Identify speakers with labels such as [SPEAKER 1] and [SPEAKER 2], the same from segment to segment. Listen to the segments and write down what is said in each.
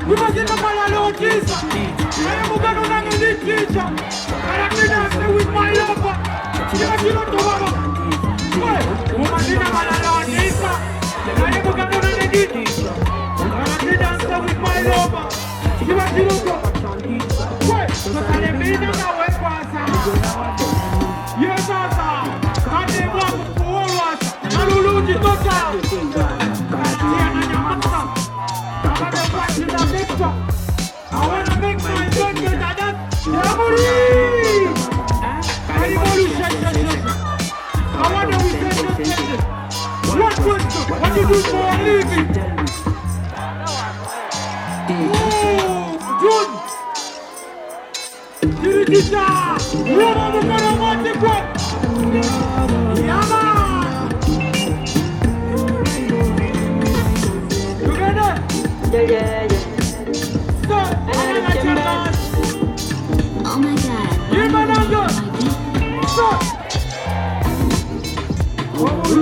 [SPEAKER 1] We must get the Lord Jesus. I am going to learn this teacher. I am going to stay with my lover. You must not go over. We must get the Lord Jesus. I am going to learn this teacher. I am going to stay with my lover. You must not go. Wait, so I am going to go away for us. Yes, sir. I am going to go over us. I will lose it, doctor. I want to make my son get that. I want to say what question? What you do for a living? Good. Teacher, what are you going to want to go? Yeah, man. Uganda? Yeah.
[SPEAKER 2] Oh my God.
[SPEAKER 1] You're my number. Stop. Pull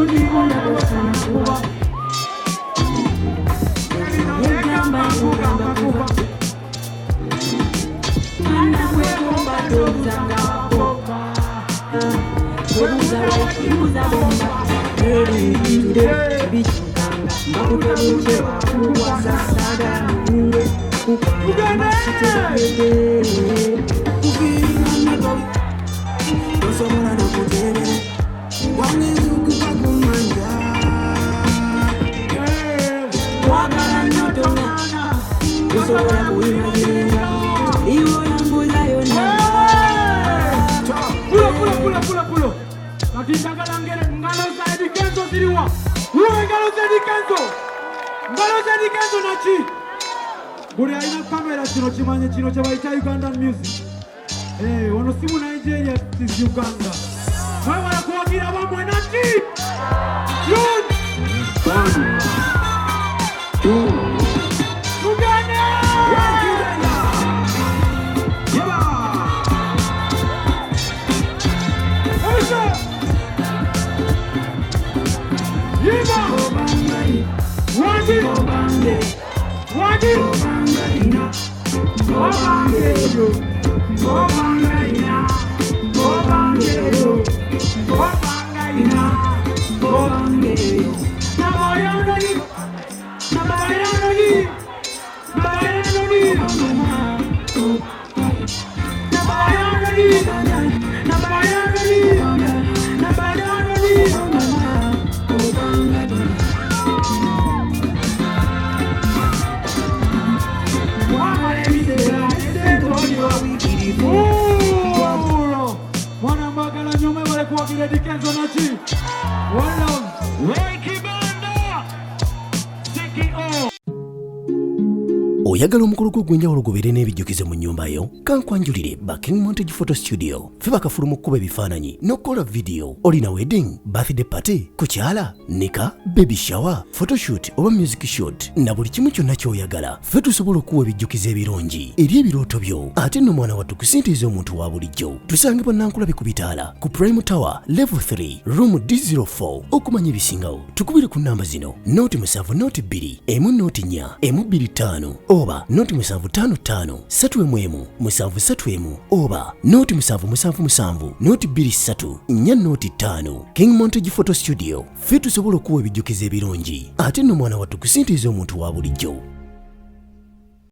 [SPEAKER 1] up. Ngalo za Eddy Kenzo ziliwa. Ngalo za Eddy Kenzo nachi. Buri aina kamera chino chabaita Ugandan music. Wano simu Nigeria is Uganda. Wewe wanakuagira wamwe nachi. Yun. 1 2 Uganda. Eddy Kenzo nachi. One love. Ykee Benda. CKO.
[SPEAKER 3] Oyagala omukolo gw'enjawulo gobeere n'ebijjukize mu nnyumba yo kankwanjulire Backing Montage Photo Studio fe bakafuluma okukuba ebifaananyi n'okukola video. Olina wedding, birthday party, kukyala, nika, baby shower, photoshoot oba music shoot na buli kimu kyonna ky'oyagala fe tusobola okuwa ebijjukize ebirungi eri ebirooto byo ate nno mwana wattu kusintiiza omuntu wa bulijjo. Tusangibwa Nankulabe ku Bitaala ku Prime Tower Level 3 Room D04. Okumanya ebisingawo tukubire ku namba zino: 0702 104 125 oba 0755 311 731 oba 0777 223 405. King Montage Photo Studio fe tusobola okuwa ebijjukize ebirungi ate nno mwana wattu kusintiiza omuntu wa bulijjo.